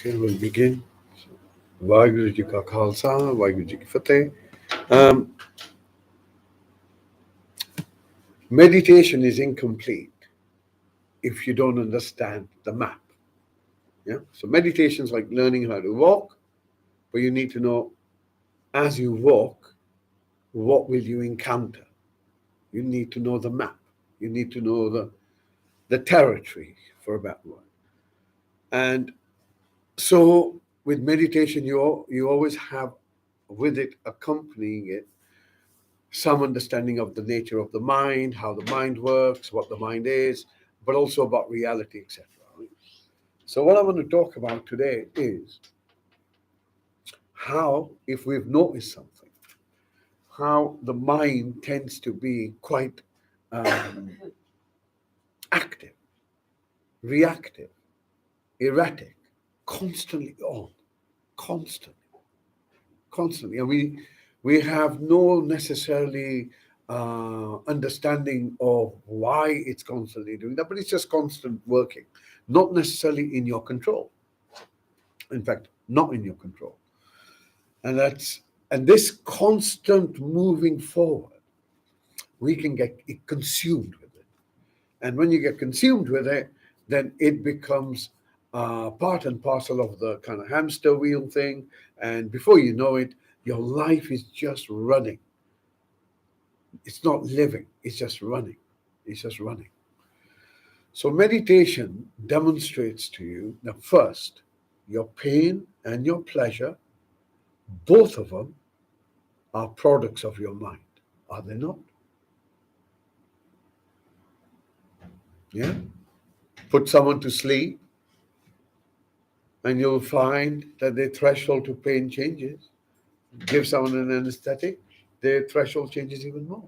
Okay, we'll begin. Vaheguru Ji Ka Khalsa, Vaheguru Ji Ki Fateh. Meditation is incomplete if you don't understand the map. Yeah. So meditation is like learning how to walk, but you need to know as you walk, what will you encounter? You need to know the map. You need to know the territory, for a better word. And so with meditation, you always have with it accompanying it some understanding of the nature of the mind, how the mind works, what the mind is, but also about reality, etc. So what I want to talk about today is how, if we've noticed something, how the mind tends to be quite active, reactive, erratic, constantly on, constantly. Constantly, and we have no necessarily understanding of why it's constantly doing that, but it's just constant working, not necessarily in your control. In fact, not in your control, and this constant moving forward, we can get consumed with it, and when you get consumed with it, then it becomes part and parcel of the kind of hamster wheel thing. And before you know it, your life is just running. It's not living, it's just running. It's just running. So meditation demonstrates to you that first, your pain and your pleasure, both of them are products of your mind. Are they not? Yeah? Put someone to sleep and you'll find that their threshold to pain changes. Give someone an anesthetic, their threshold changes even more.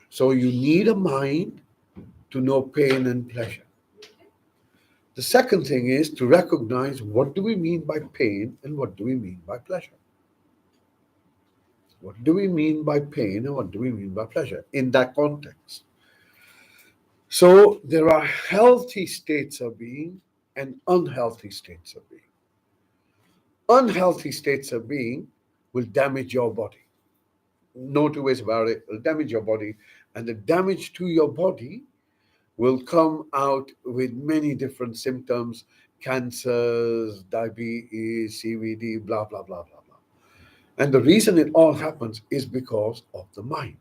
So you need a mind to know pain and pleasure. The second thing is to recognize what do we mean by pain and what do we mean by pleasure. What do we mean by pain and what do we mean by pleasure in that context? So there are healthy states of being and unhealthy states of being. Unhealthy states of being will damage your body. No two ways about it. It will damage your body. And the damage to your body will come out with many different symptoms, cancers, diabetes, CVD, blah, blah, blah, blah, blah. And the reason it all happens is because of the mind.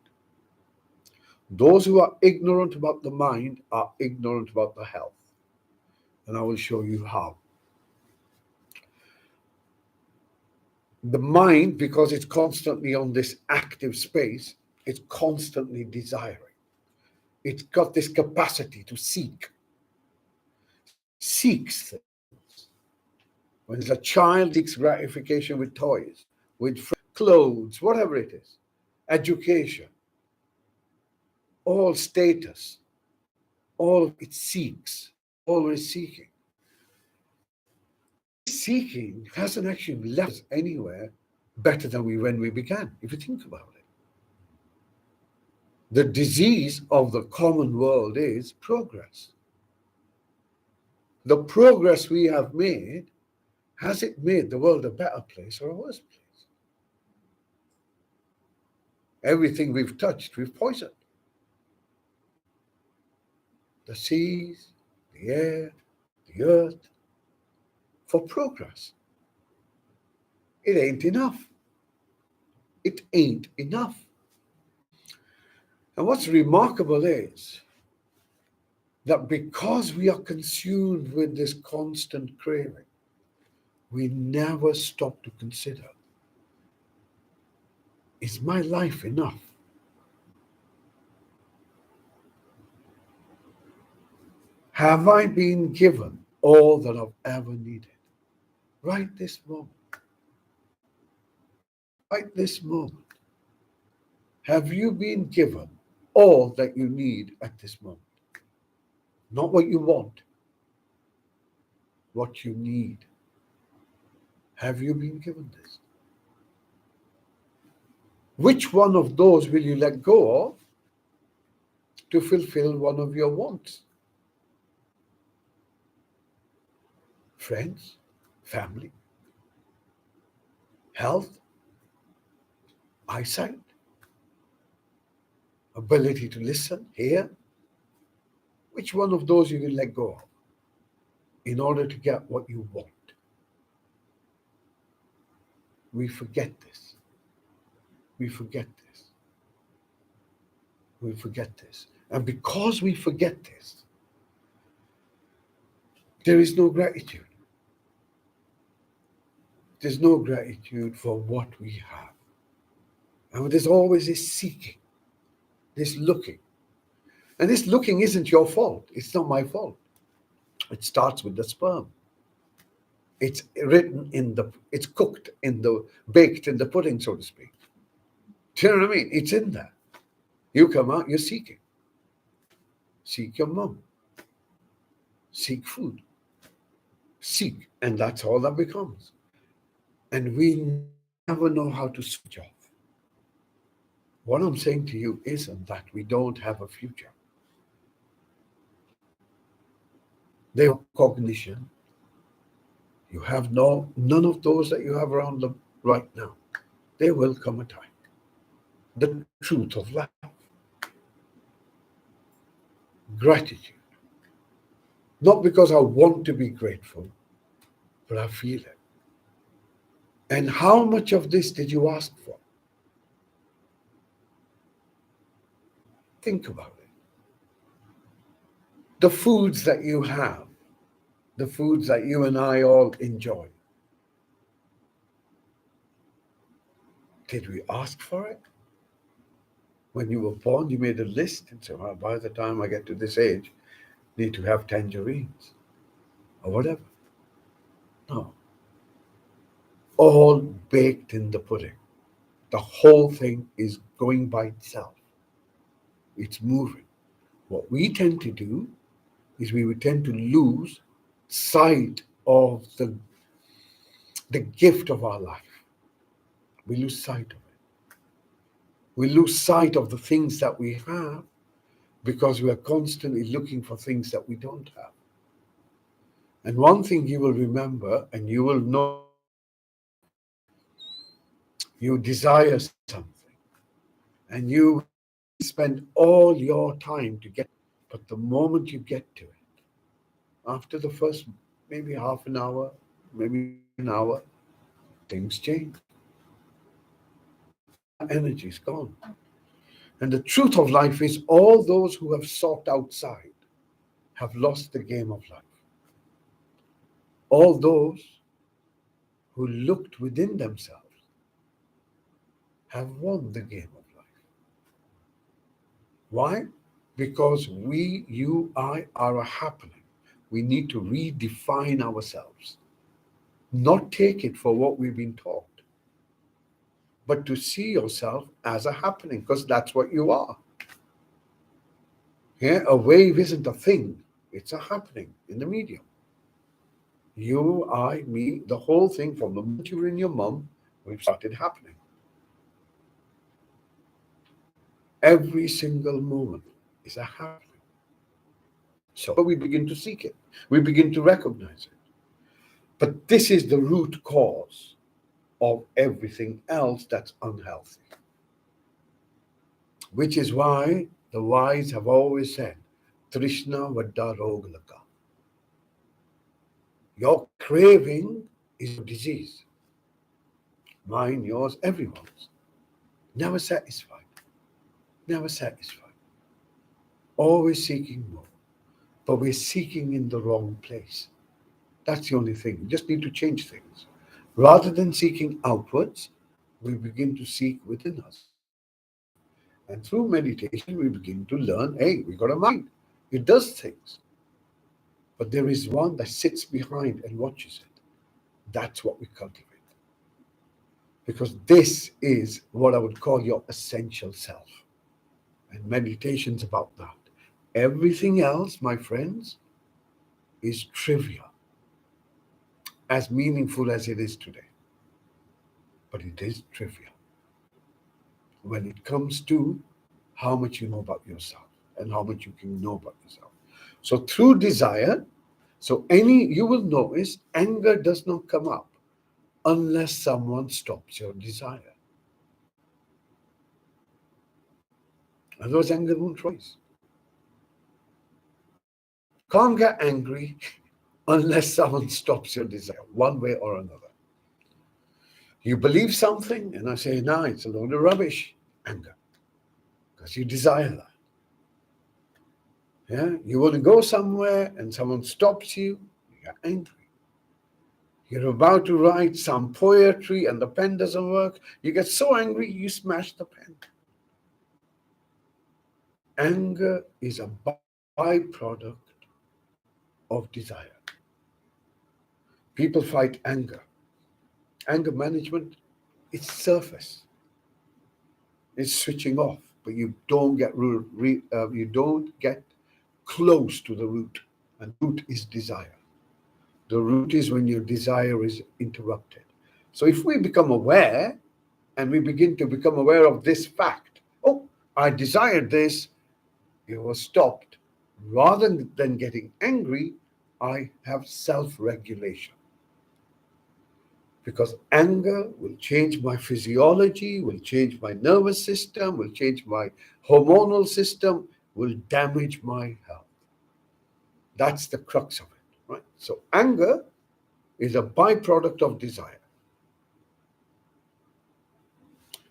Those who are ignorant about the mind are ignorant about the health. And I will show you how. The mind, because it's constantly on this active space, it's constantly desiring. It's got this capacity to seeks things. When a child seeks gratification with toys, with clothes, whatever it is, education, all status, all it seeks, always seeking. Seeking hasn't actually left us anywhere better than when we began, if you think about it. The disease of the common world is progress. The progress we have made, has it made the world a better place or a worse place? Everything we've touched, we've poisoned. The seas, the air, the earth, for progress. It ain't enough. It ain't enough. And what's remarkable is that because we are consumed with this constant craving, we never stop to consider, is my life enough? Have I been given all that I've ever needed? Right this moment. Right this moment. Have you been given all that you need at this moment? Not what you want, what you need. Have you been given this? Which one of those will you let go of to fulfill one of your wants? friends, family, health, eyesight, ability to listen, hear. Which one of those you will let go of in order to get what you want? We forget this. We forget this. We forget this. And because we forget this, there is no gratitude. There's no gratitude for what we have. And there's always this seeking, this looking. And this looking isn't your fault. It's not my fault. It starts with the sperm. It's it's cooked baked in the pudding, so to speak. Do you know what I mean? It's in there. You come out, you're seeking. Seek your mom. Seek food. Seek. And that's all that becomes. And we never know how to switch off. What I'm saying to you isn't that we don't have a future. They have cognition. You have none of those that you have around them right now. There will come a time. The truth of life. Gratitude. Not because I want to be grateful, but I feel it. And how much of this did you ask for? Think about it. The foods that you have, the foods that you and I all enjoy, did we ask for it? When you were born, you made a list and said, well, by the time I get to this age, I need to have tangerines or whatever. No. All baked in the pudding. The whole thing is going by itself. It's moving. What we tend to do is we would tend to lose sight of the gift of our life. We lose sight of it. We lose sight of the things that we have because we are constantly looking for things that we don't have. And one thing you will remember, and you will know, you desire something, and you spend all your time to get it. But the moment you get to it, after the first maybe half an hour, maybe an hour, things change. That energy is gone. And the truth of life is all those who have sought outside have lost the game of life. All those who looked within themselves have won the game of life. Why? Because we, you, I are a happening. We need to redefine ourselves, not take it for what we've been taught, but to see yourself as a happening, because that's what you are. Yeah, a wave isn't a thing, it's a happening in the medium. You, I, me, the whole thing from the moment you were in your mum, we've started happening. Every single moment is a happening. So we begin to seek it. We begin to recognize it. But this is the root cause of everything else that's unhealthy. Which is why the wise have always said, Trishna Vadda Rogalaka. Your craving is a disease. Mine, yours, everyone's. Never satisfied. Never satisfied. Always seeking more. But we're seeking in the wrong place. That's the only thing. We just need to change things. Rather than seeking outwards, we begin to seek within us. And through meditation, we begin to learn, hey, we got a mind. It does things. But there is one that sits behind and watches it. That's what we cultivate. Because this is what I would call your essential self. And meditation's about that. Everything else, my friends, is trivial, as meaningful as it is today. But it is trivial when it comes to how much you know about yourself and how much you can know about yourself. So through desire, So you will notice anger does not come up unless someone stops your desire. Otherwise, anger won't rise. Can't get angry unless someone stops your desire, one way or another. You believe something, and I say, no, it's a load of rubbish. Anger. Because you desire that. Yeah? You want to go somewhere and someone stops you, you're angry. You're about to write some poetry and the pen doesn't work. You get so angry, you smash the pen. Anger is a byproduct of desire. People fight anger. Anger management, it's surface. It's switching off, but you don't get close to the root, and root is desire. The root is when your desire is interrupted. So if we become aware and we begin to become aware of this fact, oh, I desired this, it was stopped. Rather than getting angry, I have self-regulation. Because anger will change my physiology, will change my nervous system, will change my hormonal system, will damage my health. That's the crux of it, right? So anger is a byproduct of desire.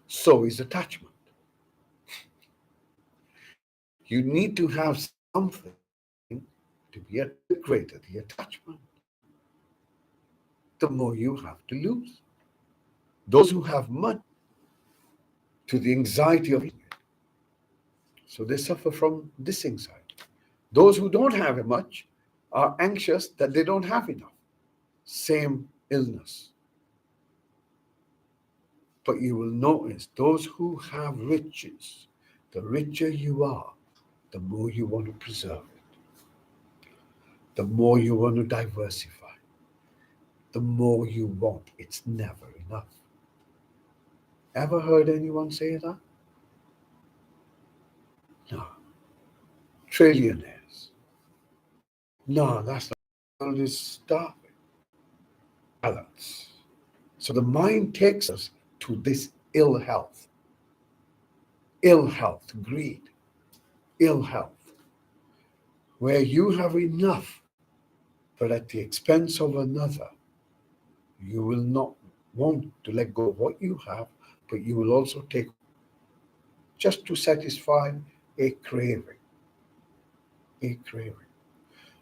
So is attachment. You need to have something to be greater, the attachment. The more you have to lose. Those who have much to the anxiety of it. So they suffer from this anxiety. Those who don't have much are anxious that they don't have enough. Same illness. But you will notice those who have riches, the richer you are, the more you want to preserve it. The more you want to diversify. The more you want. It's never enough. Ever heard anyone say that? No. Trillionaires. No, that's not. The world is starving. Balance. So the mind takes us to this ill health, greed, ill health, where you have enough, but at the expense of another. You will not want to let go of what you have, but you will also take just to satisfy a craving. A craving.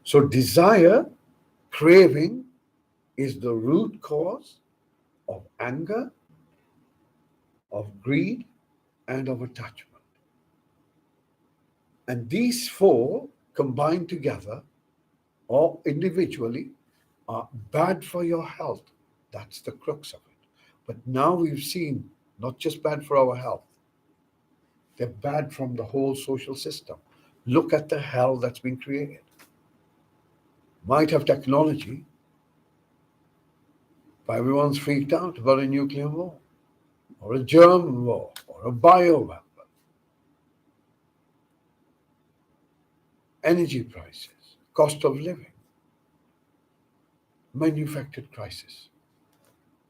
So desire, craving, is the root cause of anger, of greed, and of attachment. And these four combined together or individually are bad for your health. That's the crux of it. But now we've seen not just bad for our health, they're bad from the whole social system. Look at the hell that's been created. Might have technology, but everyone's freaked out about a nuclear war, or a germ war, or a bio weapon. Energy prices, cost of living, manufactured crisis,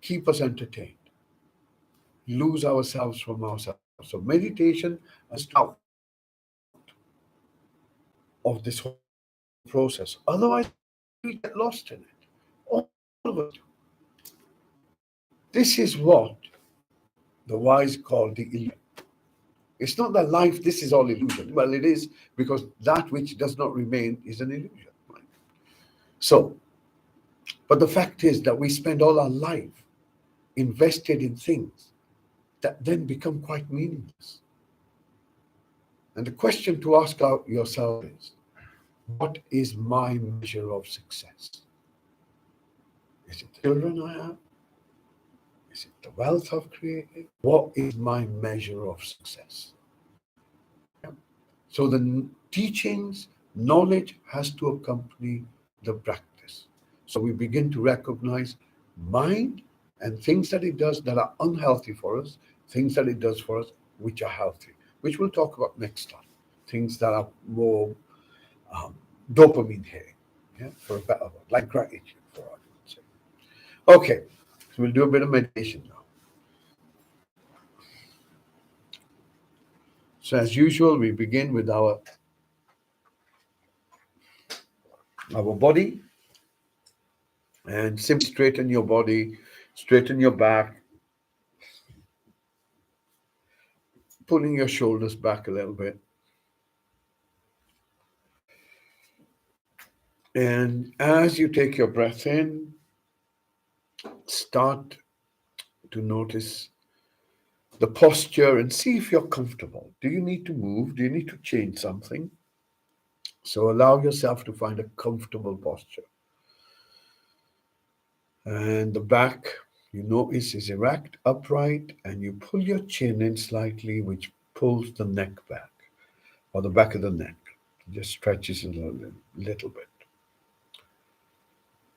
keep us entertained, lose ourselves from ourselves. So meditation is out of this whole process. Otherwise, we get lost in it. All of us do. This is what the wise call the illusion. It's not that life, this is all illusion. Well, it is, because that which does not remain is an illusion. Right? So, but the fact is that we spend all our life invested in things that then become quite meaningless. And the question to ask yourself is, what is my measure of success? Is it the children I have? Is it the wealth I've created? What is my measure of success? So the teachings, knowledge has to accompany the practice. So we begin to recognize mind and things that it does that are unhealthy for us, things that it does for us which are healthy, which we'll talk about next time. Things that are more dopamine hitting, Yeah, for a better word, like gratitude, for argument's sake. Okay, so we'll do a bit of meditation now. So as usual, we begin with our body, and simply straighten your body, straighten your back, pulling your shoulders back a little bit. And as you take your breath in, start to notice the posture and see if you're comfortable. Do you need to move? Do you need to change something? So allow yourself to find a comfortable posture. And the back, you notice, is erect, upright, and you pull your chin in slightly, which pulls the neck back, or the back of the neck. It just stretches a little bit.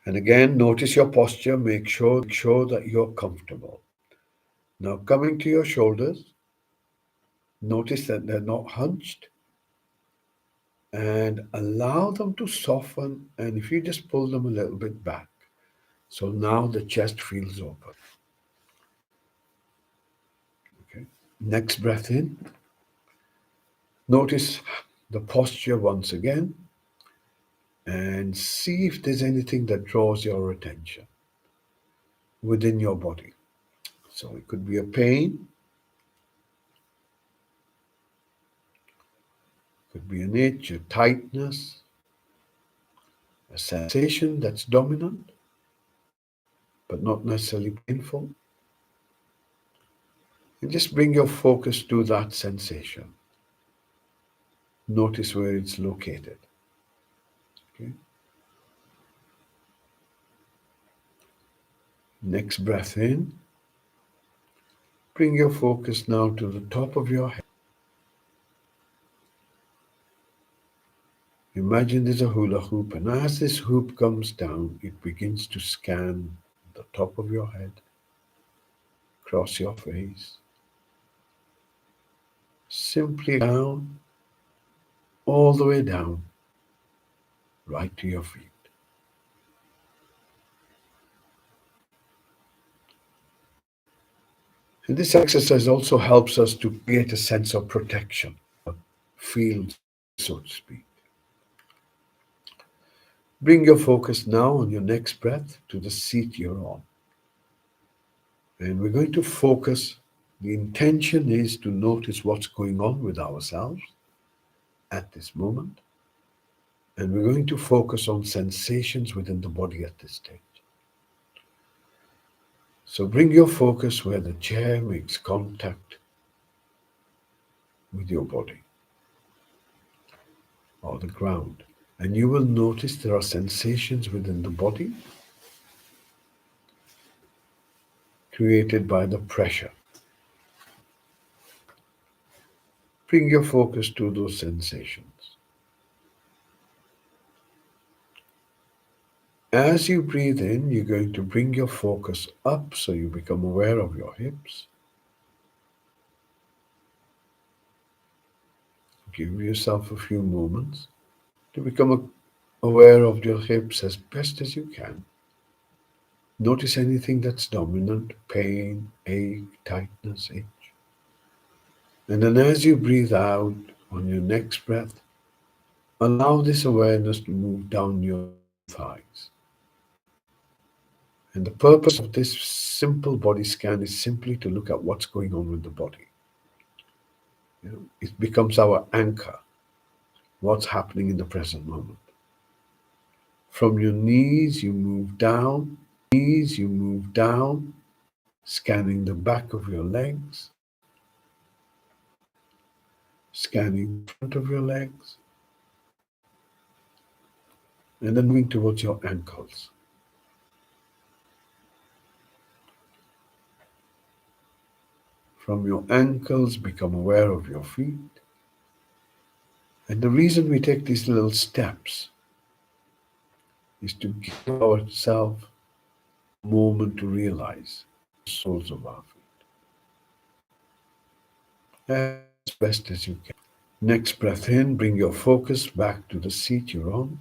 And again, notice your posture. Make sure that you're comfortable. Now, coming to your shoulders, notice that they're not hunched, and allow them to soften. And if you just pull them a little bit back, so now the chest feels open. Okay. Next breath in. Notice the posture once again, and see if there's anything that draws your attention within your body. So it could be a pain, could be an itch, a tightness, a sensation that's dominant, but not necessarily painful. And just bring your focus to that sensation. Notice where it's located. Okay. Next breath in. Bring your focus now to the top of your head. Imagine there's a hula hoop, and as this hoop comes down, it begins to scan the top of your head, across your face, simply down, all the way down, right to your feet. And this exercise also helps us to create a sense of protection, field, so to speak. Bring your focus now on your next breath to the seat you're on. And we're going to focus. The intention is to notice what's going on with ourselves at this moment. And we're going to focus on sensations within the body at this stage. So bring your focus where the chair makes contact with your body or the ground. And you will notice there are sensations within the body created by the pressure. Bring your focus to those sensations. As you breathe in, you're going to bring your focus up so you become aware of your hips. Give yourself a few moments to become aware of your hips as best as you can. Notice anything that's dominant, pain, ache, tightness, itch. And then as you breathe out on your next breath, allow this awareness to move down your thighs. And the purpose of this simple body scan is simply to look at what's going on with the body. It becomes our anchor, what's happening in the present moment. From your knees, you move down, scanning the back of your legs, scanning the front of your legs, and then moving towards your ankles. From your ankles, become aware of your feet. And the reason we take these little steps is to give ourselves a moment to realize the soles of our feet as best as you can. Next breath in, bring your focus back to the seat you're on.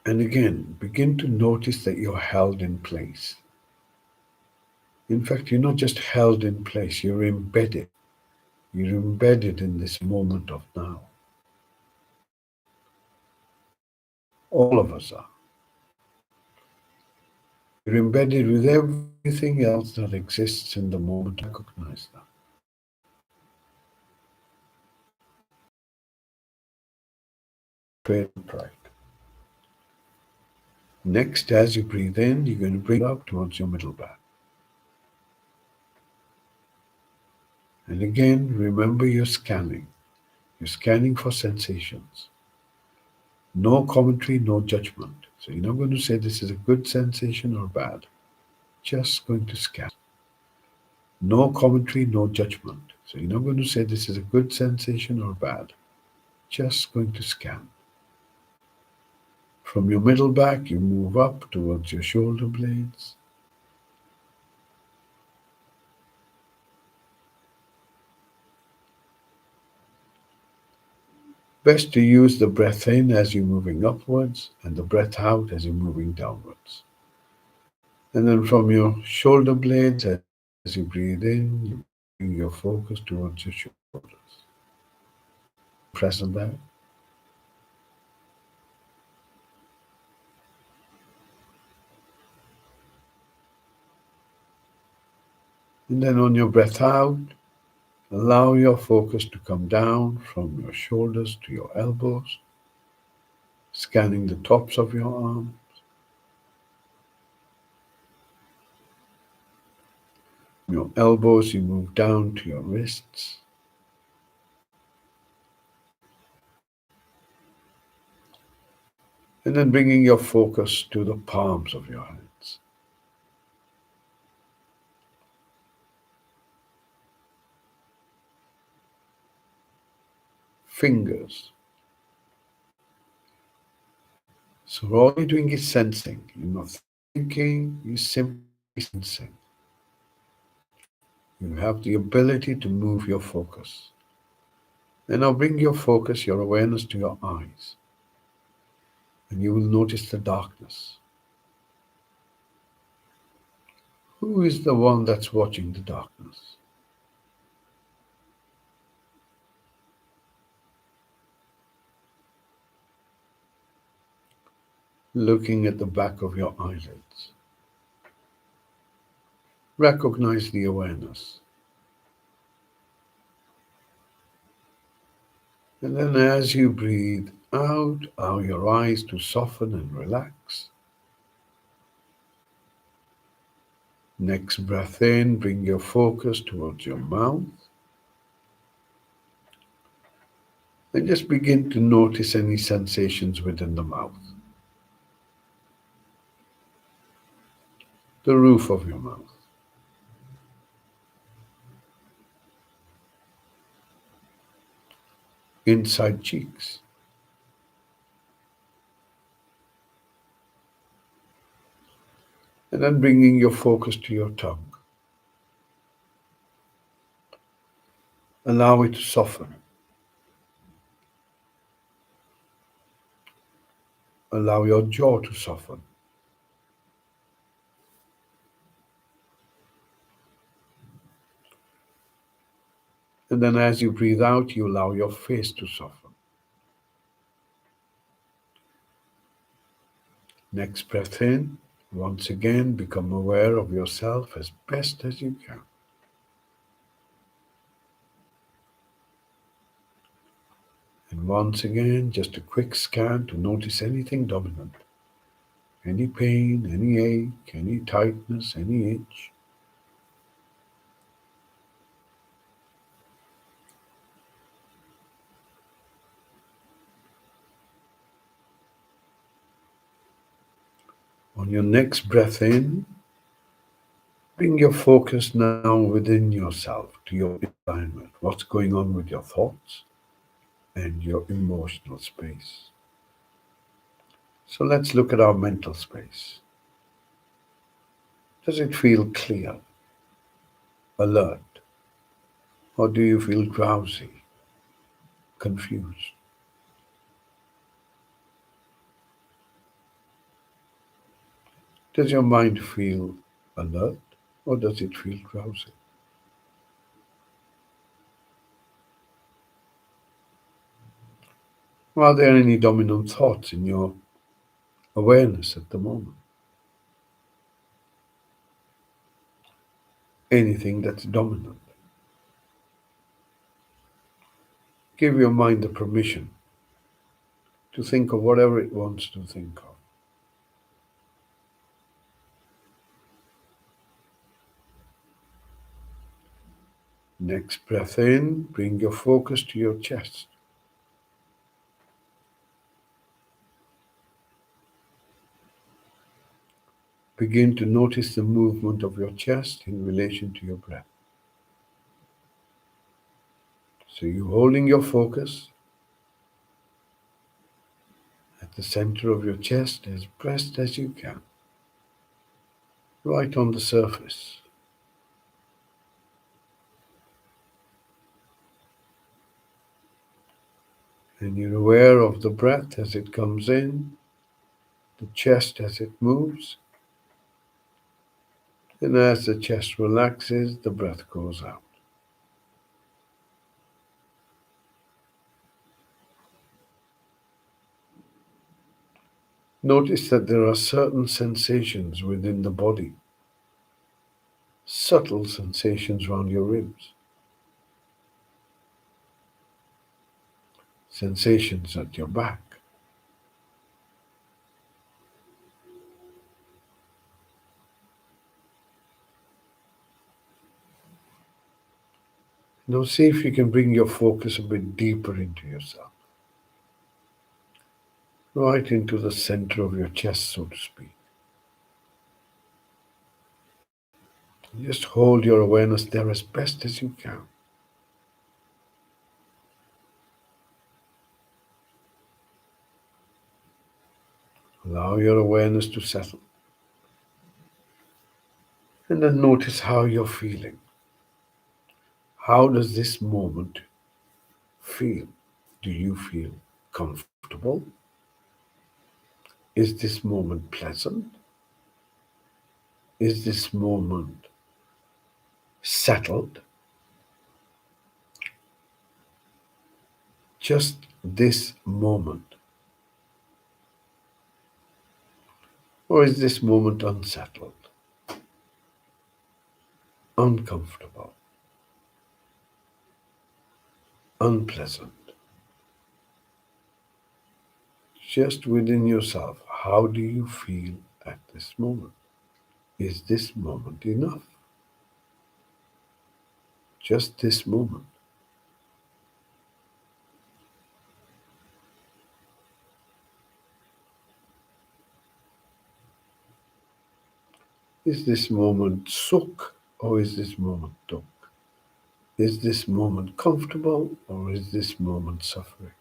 And again, begin to notice that you're held in place. In fact, you're not just held in place, you're embedded. You're embedded in this moment of now. All of us are. You're embedded with everything else that exists in the moment. Recognize that. Betrayal and pride. Next, as you breathe in, you're going to bring up towards your middle back. And again, remember you're scanning. You're scanning for sensations. No commentary, no judgment. So you're not going to say this is a good sensation or bad. Just going to scan. No commentary, no judgment. So you're not going to say this is a good sensation or bad. Just going to scan. From your middle back, you move up towards your shoulder blades. Best to use the breath in as you're moving upwards and the breath out as you're moving downwards. And then from your shoulder blades, as you breathe in, you bring your focus towards your shoulders. Present there. And then on your breath out, allow your focus to come down from your shoulders to your elbows, scanning the tops of your arms. From your elbows, you move down to your wrists. And then bringing your focus to the palms of your hands. Fingers. So all you're doing is sensing. You're not thinking, you're simply sensing. You have the ability to move your focus. And now bring your focus, your awareness to your eyes. And you will notice the darkness. Who is the one that's watching the darkness? Looking at the back of your eyelids. Recognize the awareness. And then as you breathe out, allow your eyes to soften and relax. Next breath in, bring your focus towards your mouth. And just begin to notice any sensations within the mouth. The roof of your mouth. Inside cheeks. And then bringing your focus to your tongue. Allow it to soften. Allow your jaw to soften. And then as you breathe out, you allow your face to soften. Next breath in, once again, become aware of yourself as best as you can. And once again, just a quick scan to notice anything dominant. Any pain, any ache, any tightness, any itch. On your next breath in, bring your focus now within yourself to your environment. What's going on with your thoughts and your emotional space. So let's look at our mental space. Does it feel clear, alert, or do you feel drowsy, confused? Does your mind feel alert or does it feel drowsy? Are there any dominant thoughts in your awareness at the moment? Anything that's dominant? Give your mind the permission to think of whatever it wants to think of. Next breath in, bring your focus to your chest. Begin to notice the movement of your chest in relation to your breath. So you're holding your focus at the center of your chest as pressed as you can, right on the surface. And you're aware of the breath as it comes in, the chest as it moves, and as the chest relaxes, the breath goes out. Notice that there are certain sensations within the body, subtle sensations around your ribs, sensations at your back. Now see if you can bring your focus a bit deeper into yourself, right into the center of your chest, so to speak. Just hold your awareness there as best as you can. Allow your awareness to settle. And then notice how you're feeling. How does this moment feel? Do you feel comfortable? Is this moment pleasant? Is this moment settled? Just this moment? Or is this moment unsettled, uncomfortable, unpleasant? Just within yourself, how do you feel at this moment? Is this moment enough? Just this moment. Is this moment sukh or is this moment dukh? Is this moment comfortable or is this moment suffering?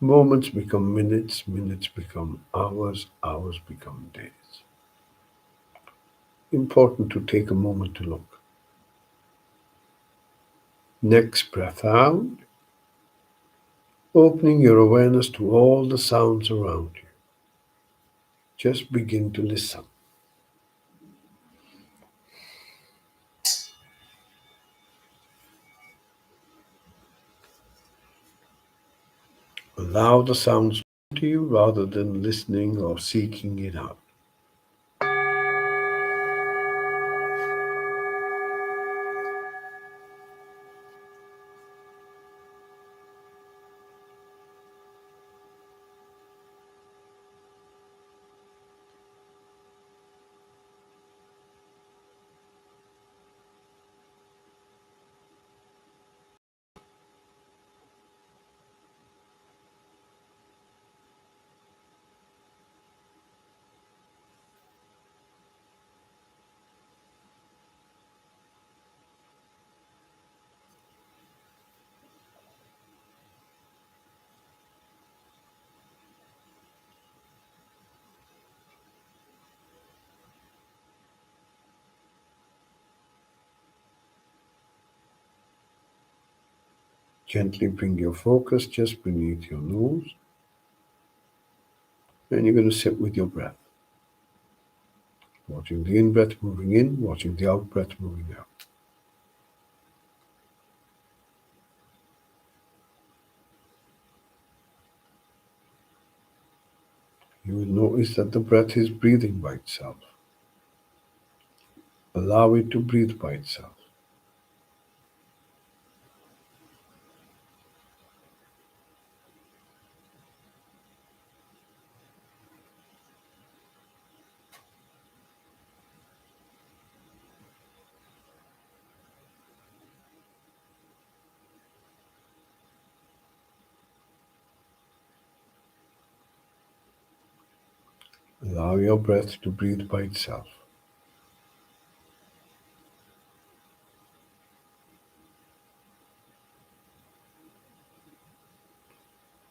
Moments become minutes, minutes become hours, hours become days. Important to take a moment to look. Next breath out, opening your awareness to all the sounds around you. Just begin to listen. Allow the sounds to you rather than listening or seeking it out. Gently bring your focus just beneath your nose. And you're going to sit with your breath, watching the in-breath moving in, watching the out-breath moving out. You will notice that the breath is breathing by itself. Allow it to breathe by itself. Allow your breath to breathe by itself.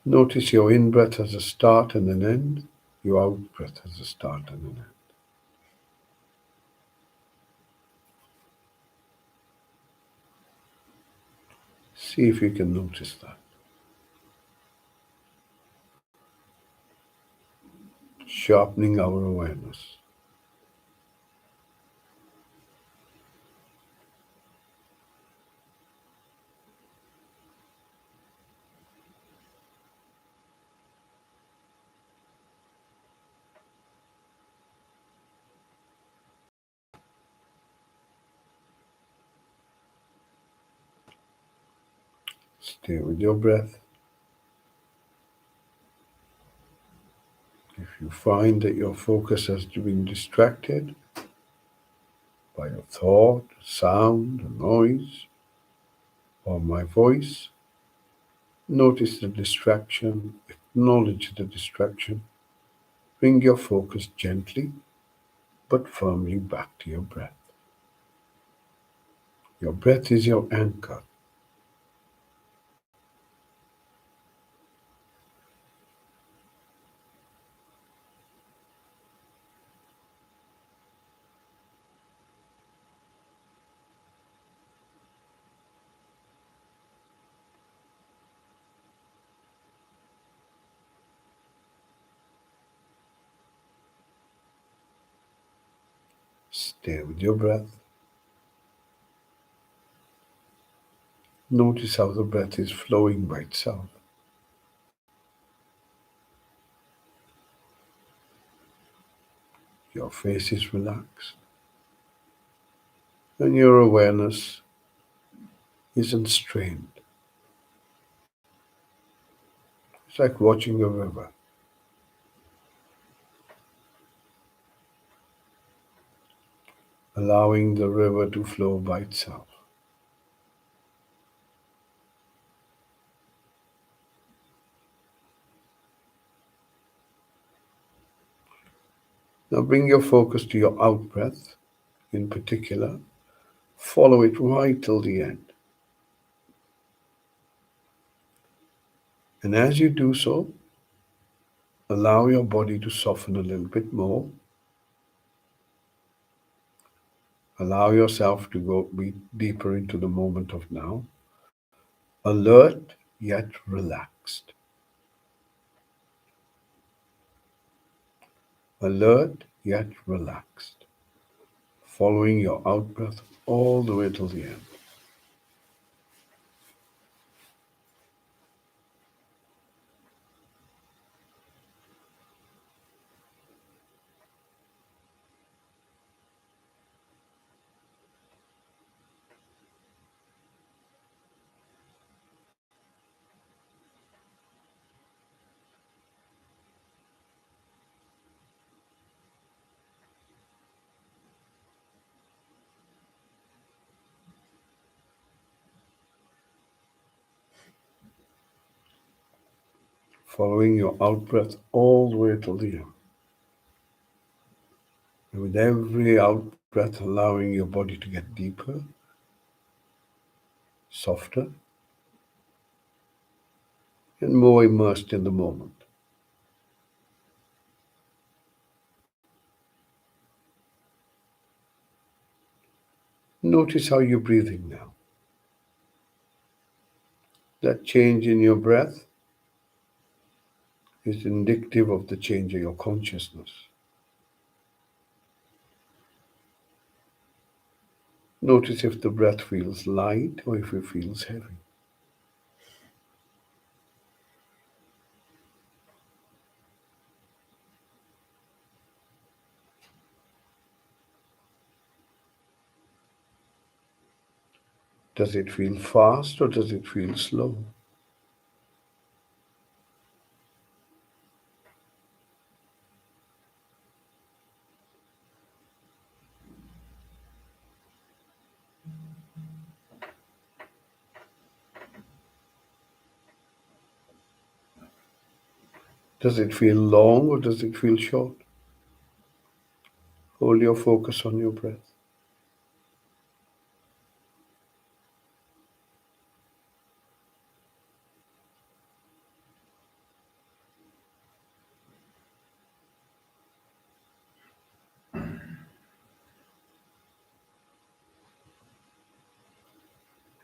Notice your in-breath has a start and an end. Your out-breath has a start and an end. See if you can notice that. Sharpening our awareness. Stay with your breath. If you find that your focus has been distracted by a thought, a sound, a noise, or my voice, notice the distraction, acknowledge the distraction, bring your focus gently but firmly back to your breath. Your breath is your anchor. Stay with your breath. Notice how the breath is flowing by itself. Your face is relaxed, and your awareness isn't strained. It's like watching a river. Allowing the river to flow by itself. Now bring your focus to your out breath in particular. Follow it right till the end. And as you do so, allow your body to soften a little bit more. Allow yourself to go deeper into the moment of now. Alert yet relaxed. Alert yet relaxed. Following your out breath all the way till the end. Following your out breath all the way till the end. And with every out breath, allowing your body to get deeper, softer, and more immersed in the moment. Notice how you're breathing now. That change in your breath is indicative of the change of your consciousness. Notice if the breath feels light or if it feels heavy. Does it feel fast or does it feel slow? Does it feel long or does it feel short? Hold your focus on your breath.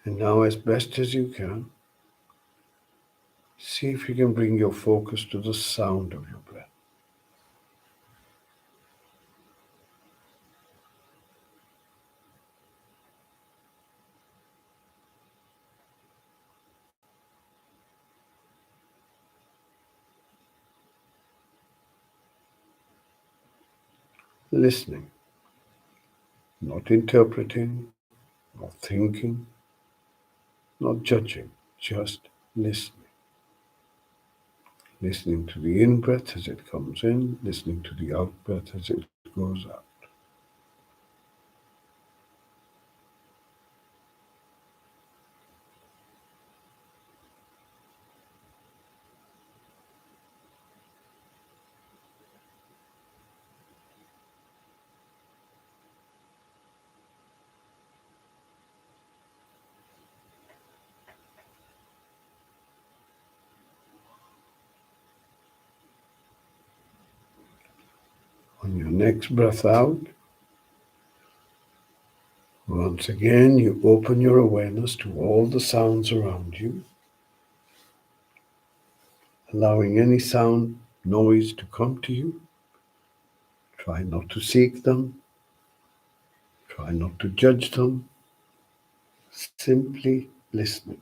And now, as best as you can, see if you can bring your focus to the sound of your breath. Listening, not interpreting, not thinking, not judging, just listening. Listening to the in breath as it comes in, listening to the out breath as it goes out. On your next breath out, once again you open your awareness to all the sounds around you, allowing any sound, noise to come to you. Try not to seek them. Try not to judge them. Simply listening.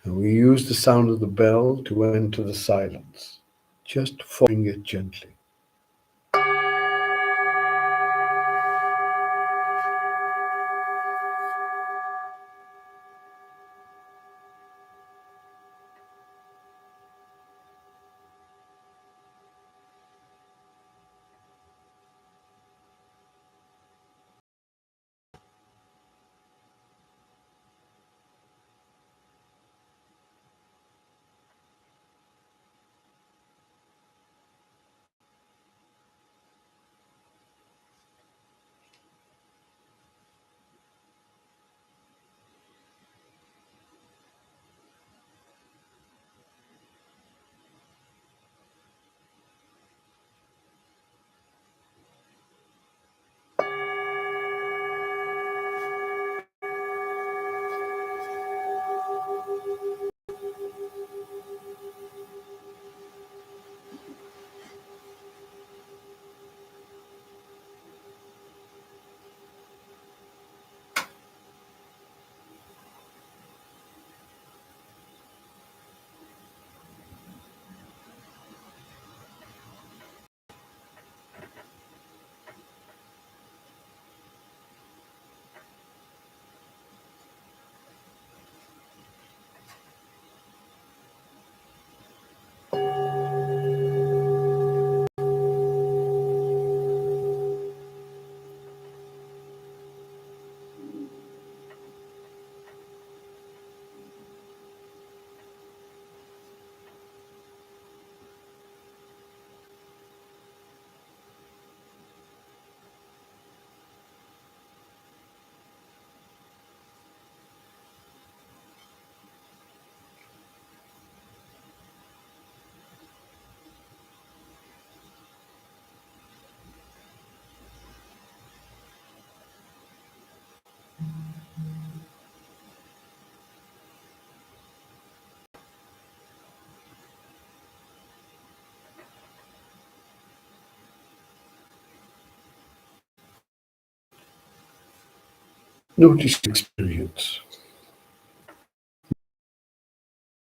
And we use the sound of the bell to enter the silence, just following it gently. Notice experience.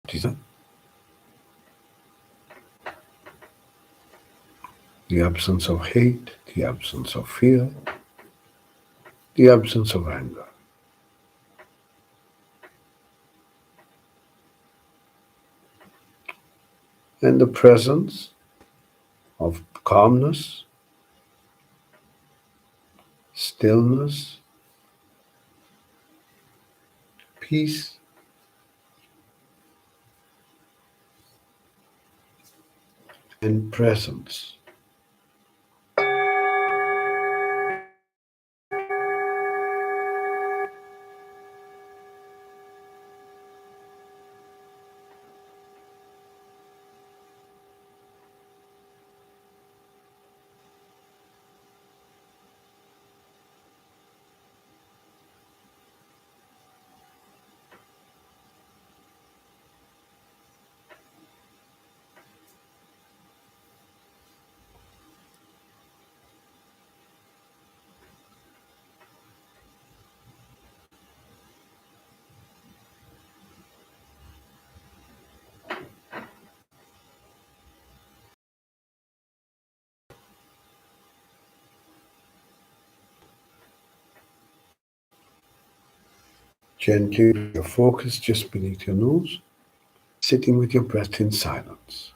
Notice the absence of hate, the absence of fear, the absence of anger. And the presence of calmness, stillness, peace, and presence. Gently bring your focus just beneath your nose, sitting with your breath in silence.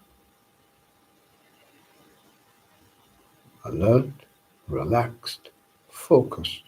Alert, relaxed, focused.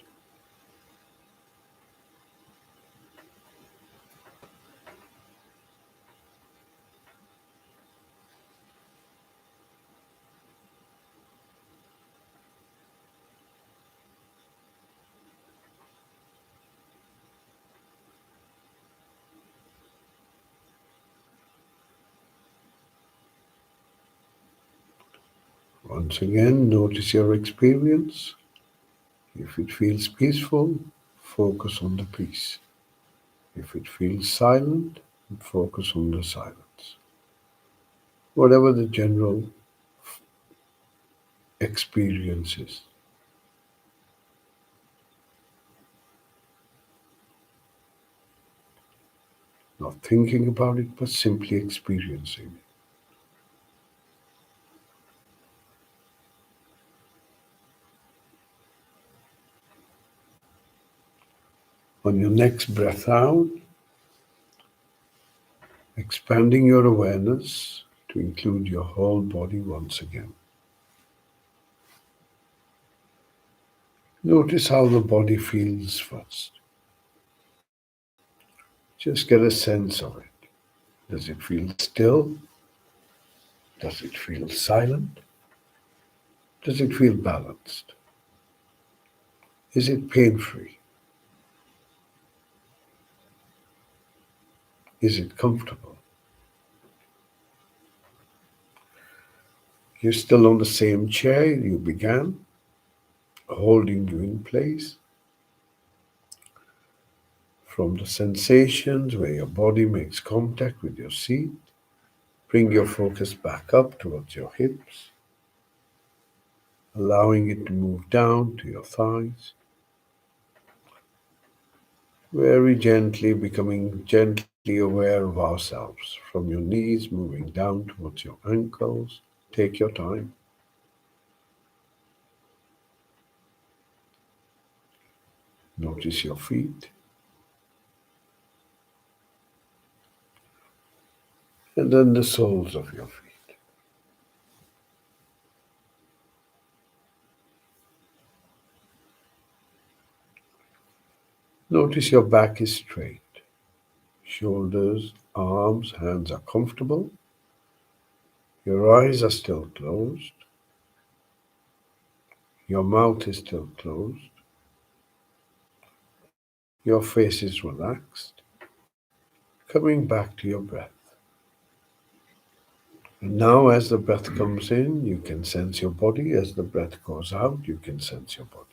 Once again, notice your experience. If it feels peaceful, focus on the peace. If it feels silent, focus on the silence. Whatever the general experience is. Not thinking about it, but simply experiencing it. On your next breath out, expanding your awareness to include your whole body once again. Notice how the body feels first. Just get a sense of it. Does it feel still? Does it feel silent? Does it feel balanced? Is it pain free? Is it comfortable? You're still on the same chair you began, holding you in place. From the sensations where your body makes contact with your seat, bring your focus back up towards your hips, allowing it to move down to your thighs, very gently becoming gently aware of ourselves, from your knees moving down towards your ankles. Take your time. Notice your feet, and then the soles of your feet. Notice your back is straight. Shoulders, arms, hands are comfortable. Your eyes are still closed. Your mouth is still closed. Your face is relaxed. Coming back to your breath. And now, as the breath comes in, you can sense your body. As the breath goes out, you can sense your body.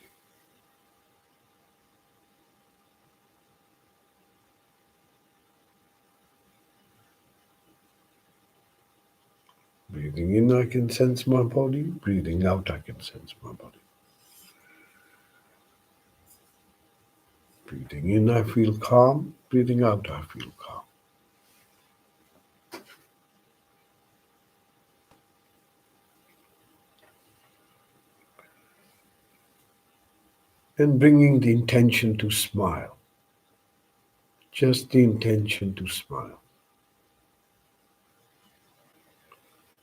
Breathing in, I can sense my body. Breathing out, I can sense my body. Breathing in, I feel calm. Breathing out, I feel calm. And bringing the intention to smile. Just the intention to smile.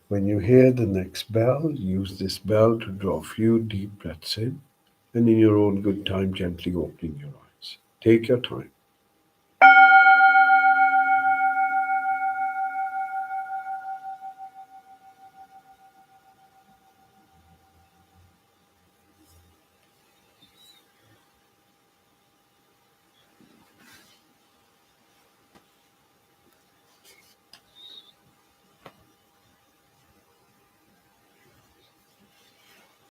When you hear the next bell, use this bell to draw a few deep breaths in, and in your own good time, gently opening your eyes. Take your time.